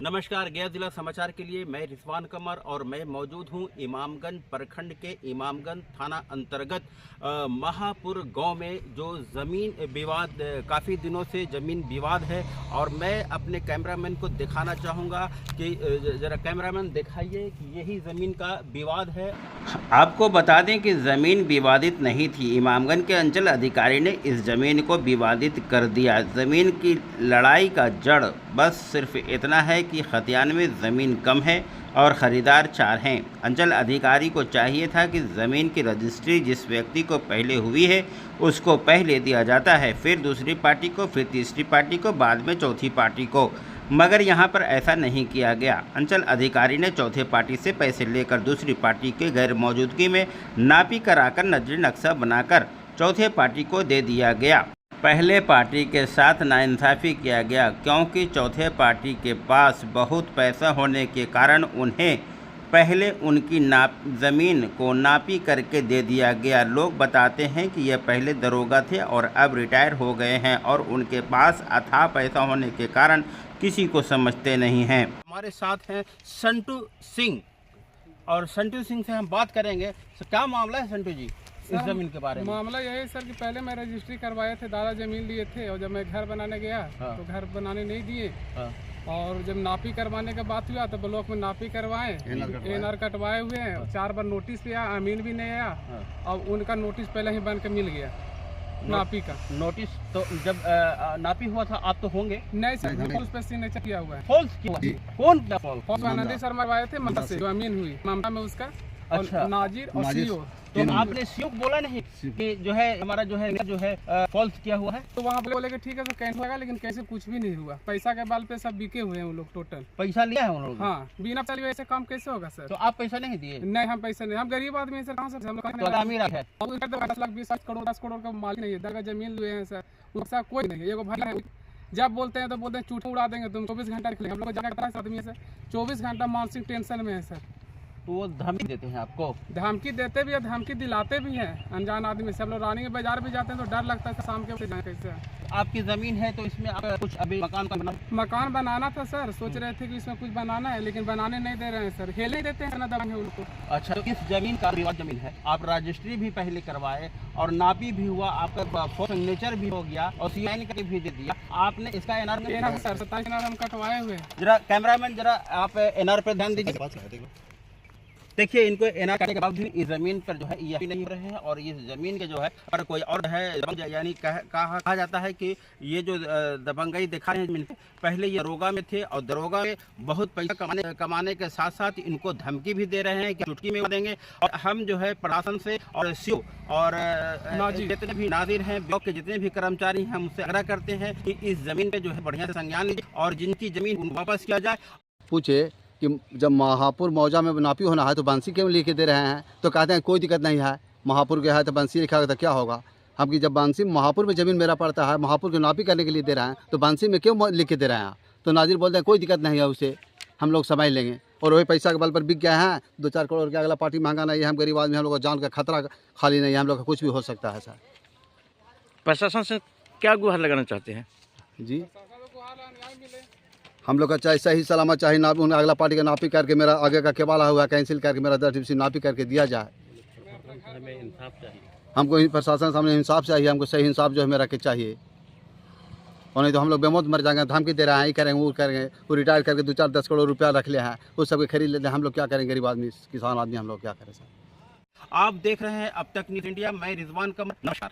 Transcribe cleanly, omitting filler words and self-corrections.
नमस्कार, गया जिला समाचार के लिए मैं रिजवान कमर और मैं मौजूद हूं इमामगंज प्रखंड के इमामगंज थाना अंतर्गत महापुर गांव में जो ज़मीन विवाद काफ़ी दिनों से ज़मीन विवाद है। और मैं अपने कैमरामैन को दिखाना चाहूँगा कि ज़रा कैमरामैन दिखाइए कि यही ज़मीन का विवाद है। आपको बता दें कि ज़मीन विवादित नहीं थी, इमामगंज के अंचल अधिकारी ने इस ज़मीन को विवादित कर दिया। ज़मीन की लड़ाई का जड़ बस सिर्फ इतना है कि खतियान में ज़मीन कम है और ख़रीदार 4 हैं। अंचल अधिकारी को चाहिए था कि ज़मीन की रजिस्ट्री जिस व्यक्ति को पहले हुई है उसको पहले दिया जाता है, फिर दूसरी पार्टी को, फिर तीसरी पार्टी को, बाद में चौथी पार्टी को, मगर यहाँ पर ऐसा नहीं किया गया। अंचल अधिकारी ने चौथे पार्टी से पैसे लेकर दूसरी पार्टी के गैर मौजूदगी में नापी कराकर नजरी नक्शा बनाकर चौथे पार्टी को दे दिया गया। पहले पार्टी के साथ नाइंसाफ़ी किया गया क्योंकि चौथे पार्टी के पास बहुत पैसा होने के कारण उन्हें पहले उनकी ज़मीन को नापी करके दे दिया गया। लोग बताते हैं कि यह पहले दरोगा थे और अब रिटायर हो गए हैं और उनके पास अथाह पैसा होने के कारण किसी को समझते नहीं हैं। हमारे साथ हैं संटू सिंह और संटू सिंह से हम बात करेंगे। क्या मामला है संटू जी इस ज़मीन के बारे में? मामला यही है सर कि पहले मैं रजिस्ट्री करवाए थे, दादा ज़मीन लिए थे और जब मैं घर बनाने गया तो घर बनाने नहीं दिए। और जब नापी करवाने का बात हुआ तो ब्लॉक में नापी करवाए, एनआर कटवाए हुए हैं। 4 बार नोटिस भी आया, अमीन भी नहीं आया और उनका नोटिस पहले ही बन के मिल गया। नापी का नोटिस तो जब नापी हुआ था आप तो होंगे? नहीं सर, उस पर सिग्नेचर किया हुआ है। फॉल्स क्यों? कौन किया फॉल्स? आनंदी शर्मा करवाए थे मतलब से जो अमीन हुई मामला में उसका। अच्छा। नाजिर और सीओ। तो आपने सीओ को बोला नहीं कि जो है हमारा जो है फॉल्स किया हुआ है? तो वहाँ बोले कि ठीक है तो कैंसिल होगा, लेकिन कैसे कुछ भी नहीं हुआ। पैसा के बाल पे सब बिके हुए हैं वो लोग टोटल। पैसा लिया है उन लोगों ने? हाँ, बिना पैसा लिए ऐसे काम कैसे होगा सर? तो आप पैसा नहीं दिए? नहीं, हम पैसा नहीं, हम गरीब आदमी हैं सर, कहाँ से हम लोग तो अमीर है। 10 लाख 20 करोड़ 10 करोड़ का मालिक नहीं है, दरगाह जमीन लिए हैं सर, उसका कोई नहीं है। एगो भाई है, जब बोलते हैं तो बोलते हैं झूठ उड़ा देंगे तुम, 24 घंटा निकले। हम लोग जगह आदमी है सर, 24 घंटा मानसिक टेंशन में है सर। तो वो धमकी देते हैं आपको? धमकी देते भी है, धमकी दिलाते भी हैं। अनजान आदमी से हम लोग रानी के बाजार भी जाते हैं तो डर लगता है शाम के कैसे। आपकी ज़मीन है तो इसमें आप कुछ अभी मकान बनाना था सर, सोच रहे थे कि इसमें कुछ बनाना है, लेकिन बनाने नहीं दे रहे हैं सर, खेल नहीं देते हैं ना दबाएंगे उनको। अच्छा, तो इस जमीन का विवाद जमीन है, आप रजिस्ट्री भी पहले करवाए और नापी भी हुआ, आपका सिग्नेचर भी हो गया और सीआईएन का भी दे दिया। आपने इसका एनआर सर 27 एनआर हम कटवाए हुए। जरा कैमरामैन जरा आप एनआर पर ध्यान दीजिए। देखिए, इनको एनआर करने के बाद भी इस ज़मीन पर जो है ये नहीं हो रहे हैं और इस ज़मीन के जो है पर कोई और है, यानी कहा जाता है कि ये जो दबंगई दिखा रहे हैं, पहले ये दरोगा में थे और दरोगा में बहुत पैसा कमाने के साथ साथ इनको धमकी भी दे रहे हैं कि चुटकी में देंगे। और हम जो है प्रशासन से और सीओ और जितने भी नाजिर हैं, ब्लॉक के जितने भी कर्मचारी हैं, हम उससे आग्रह करते हैं कि इस ज़मीन पर जो है बढ़िया से संज्ञान लीजिए और जिनकी ज़मीन वापस किया जाए। पूछे कि जब महापुर मौजा में नापी होना है तो बंसी क्यों लिख के दे रहे हैं? तो कहते हैं कोई दिक्कत नहीं है, महापुर के है तो बंसी लिखा तो क्या होगा। हम कि जब बंसी महापुर में ज़मीन मेरा पड़ता है, महापुर की नापी करने के लिए दे रहे हैं तो बंसी में क्यों लिख के दे रहे हैं? तो नाजिर बोलते हैं कोई दिक्कत नहीं है, उसे हम लोग समझ लेंगे। और वही पैसा के बल पर बिक गए हैं, 2-4 करोड़ के। अगला पार्टी महंगा नहीं है, हम गरीब आदमी, हम लोग का जान का खतरा खाली नहीं है, हम लोग का कुछ भी हो सकता है सर। प्रशासन से क्या गुहार लगाना चाहते हैं? जी, हम लोग का चाहे सही सलामत चाहे ना, उन्हें अगला पार्टी का नापी करके मेरा आगे का केवाला हुआ कैंसिल करके मेरा 10 नापी करके दिया जाए। हमें इंसाफ चाहिए, हमको प्रशासन सामने इंसाफ चाहिए, हमको सही इंसाफ जो है मेरा के चाहिए। और नहीं तो हम लोग बेमौत मर जाएंगे। धमकी दे रहे हैं, ये करेंगे वो करेंगे, वो रिटायर करके 2-4-10 करोड़ रुपया रख ले हैं, वो सब खरीद लेते हैं। हम लोग क्या करेंगे, गरीब आदमी, किसान आदमी, हम लोग क्या करें सर? आप देख रहे हैं अब तक न्यूज़ इंडिया, मैं रिजवान कमर। नमस्कार।